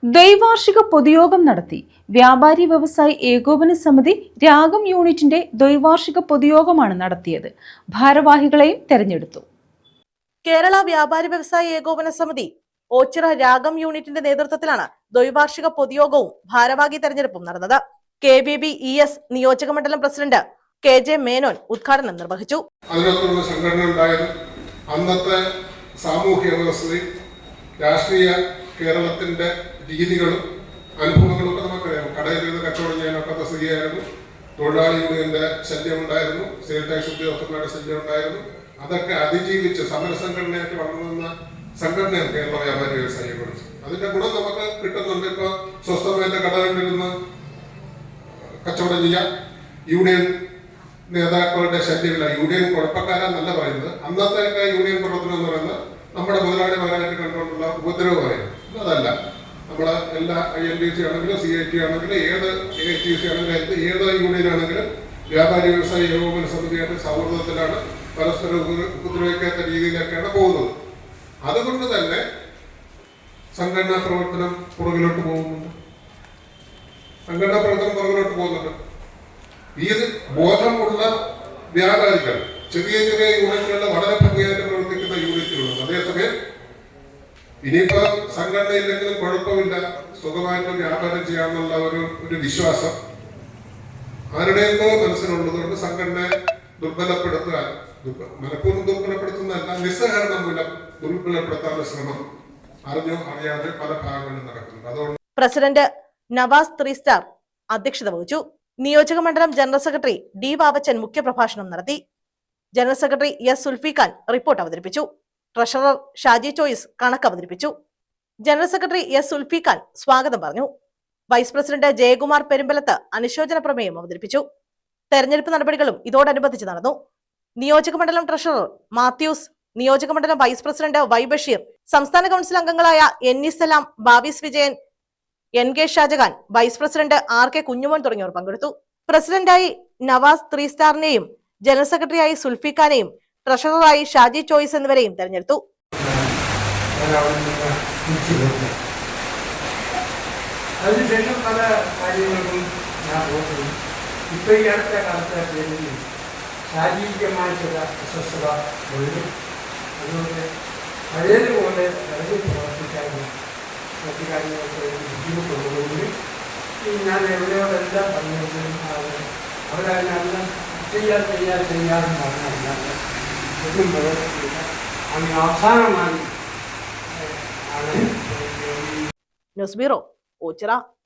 ദ്വൈവാർഷിക പൊതുയോഗം നടത്തി. വ്യാപാരി വ്യവസായി ഏകോപന സമിതി രാഗം യൂണിറ്റിന്റെ ദ്വൈവാർഷിക പൊതുയോഗമാണ് നടത്തിയത്. ഭാരവാഹികളെയും തെരഞ്ഞെടുത്തു. കേരള വ്യാപാരി വ്യവസായി ഏകോപന സമിതി ഓച്ചിറ രാഗം യൂണിറ്റിന്റെ നേതൃത്വത്തിലാണ് ദ്വൈവാർഷിക പൊതുയോഗവും ഭാരവാഹി തെരഞ്ഞെടുപ്പും നടന്നത്. KBBES നിയോജക മണ്ഡലം പ്രസിഡന്റ് KJ മേനോൻ ഉദ്ഘാടനം നിർവഹിച്ചു. അതിനകത്തുള്ള സംഘടന ഉണ്ടായത് അന്നത്തെ സാമൂഹ്യ വ്യവസ്ഥയും രാഷ്ട്രീയ കേരളത്തിന്റെ രീതികളും അനുഭവങ്ങളും ഒക്കെ നമുക്കറിയാം. കടയിൽ നിന്ന് കച്ചവടം ചെയ്യാനൊക്കെ സ്ത്രീയായിരുന്നു, തൊഴിലാളി യൂണിയന്റെ ശല്യം ഉണ്ടായിരുന്നു, സെയിൽ ടാക്സ് ഉദ്യോഗസ്ഥന്മാരുടെ ശല്യം ഉണ്ടായിരുന്നു. അതൊക്കെ അതിജീവിച്ച് സമരസംഘടനയായിട്ട് വളർന്നുവന്ന സംഘടനയാണ് കേരള വ്യാപാരി വ്യവസായി കുറിച്ച്. അതിന്റെ ഗുണം നമുക്ക് കിട്ടുന്നുണ്ട്. ഇപ്പൊ സ്വസ്ഥമായിട്ട് കടകളിലിരുന്ന് കച്ചവടം ചെയ്യാം. യൂണിയൻ നേതാക്കളുടെ ശല്യമില്ല. യൂണിയൻ കുഴപ്പക്കാരെന്നല്ല പറയുന്നത്. അന്നത്തെ യൂണിയൻ പ്രവർത്തനം എന്ന് പറയുന്നത് നമ്മുടെ മുതലാളിമാരായിട്ട് കണ്ടുകൊണ്ടുള്ള ഉപദ്രവമായിരുന്നു. അതല്ല, നമ്മളെ എല്ലാ INTC ആണെങ്കിലും CIT ആണെങ്കിലും ഏത് AITC ആണെങ്കിലും ഏത് യൂണിയൻ ആണെങ്കിലും വ്യാപാരി വ്യവസായ ഏകോപന സമിതിയായിട്ട് സൗഹൃദത്തിലാണ്, പരസ്പരം ഉപദ്രവിക്കാത്ത രീതിയിലൊക്കെയാണ് പോകുന്നത്. അതുകൊണ്ട് തന്നെ സംഘടനാ പ്രവർത്തനം പുറകിലോട്ട് പോകുന്നുണ്ട്. ഈ ബോധമുള്ള വ്യാപാരികൾ ചെറിയ ചെറിയ യൂണിറ്റുകളിൽ വളരെ ഭംഗിയായിട്ട് പ്രവർത്തിക്കുന്ന യൂണിറ്റുകളുണ്ട്. അതേസമയം ഇനിയിപ്പോ സംഘടനയില്ലെങ്കിലും കുഴപ്പമില്ല, സുഖമായിട്ട് വ്യാപാരം ചെയ്യാമെന്നുള്ള ഒരു വിശ്വാസം ആരുടെയെന്തോ മനസ്സിലുള്ളതുകൊണ്ട് സംഘടനയെ ദുർബലപ്പെടുത്താൻ, മനഃപൂർവ്വം ദുർബലപ്പെടുത്തുന്നതല്ല, നിസ്സഹകരണം മൂലം ദുർബലപ്പെടുത്താനുള്ള ശ്രമം അറിഞ്ഞോ അറിയാതെ പല ഭാഗങ്ങളിലും നടക്കുന്നുണ്ട്. അതുകൊണ്ട് പ്രസിഡന്റ് നവാസ് 3 സ്റ്റാർ അധ്യക്ഷത വഹിച്ചു. നിയോജക മണ്ഡലം ജനറൽ സെക്രട്ടറി D ബാബച്ചൻ മുഖ്യപ്രഭാഷണം നടത്തി. General secretary S Sulfikhan report അവതരിപ്പിച്ചു. ട്രഷറർ ഷാജി ചോയ്സ് കണക്ക് അവതരിപ്പിച്ചു. ജനറൽ സെക്രട്ടറി S സുൽഫിഖാൻ സ്വാഗതം പറഞ്ഞു. വൈസ് പ്രസിഡന്റ് ജയകുമാർ പെരുമ്പലത്ത് അനുശോചന പ്രമേയം അവതരിപ്പിച്ചു. തെരഞ്ഞെടുപ്പ് നടപടികളും ഇതോടനുബന്ധിച്ച് നടന്നു. നിയോജക മണ്ഡലം ട്രഷറർ മാത്യൂസ്, നിയോജക മണ്ഡലം വൈസ് പ്രസിഡന്റ് Y ബഷീർ, സംസ്ഥാന കൗൺസിൽ അംഗങ്ങളായ NE സലാം, ബാബീസ് Vijayan, NK Shajahan, vice president RK Kunjumon തുടങ്ങിയവർ പങ്കെടുത്തു. പ്രസിഡന്റായി നവാസ് 3 സ്റ്റാറിനെയും ജനറൽ സെക്രട്ടറിയായി സുൽഫിഖാനെയും ട്രഷററായി ഷാജി ചോയ്സ് എന്നിവരെയും തെരഞ്ഞെടുത്തു. അതിനുശേഷം പല കാര്യങ്ങൾക്കും ഞാൻ പോകുന്നു. ഇപ്പൊ ഈ അടുത്ത കാലത്ത് ശാരീരികമായ ചില അസ്വസ്ഥത വരും. അതുകൊണ്ട് പഴയതുപോലെ വളരെ പ്രവർത്തിക്കാനും മറ്റു കാര്യങ്ങൾക്ക് ബുദ്ധിമുട്ടുള്ളതുകൊണ്ട് ഞാൻ എവിടെയോടെല്ലാം പറഞ്ഞിട്ടും അവരതിനെല്ലാം ചെയ്യാമെന്ന് പറഞ്ഞല്ലാതെ ഒന്നും പ്രവർത്തിക്കില്ല. അങ്ങനെ അവസാനമായി ആണ്. News bureau, Ochira.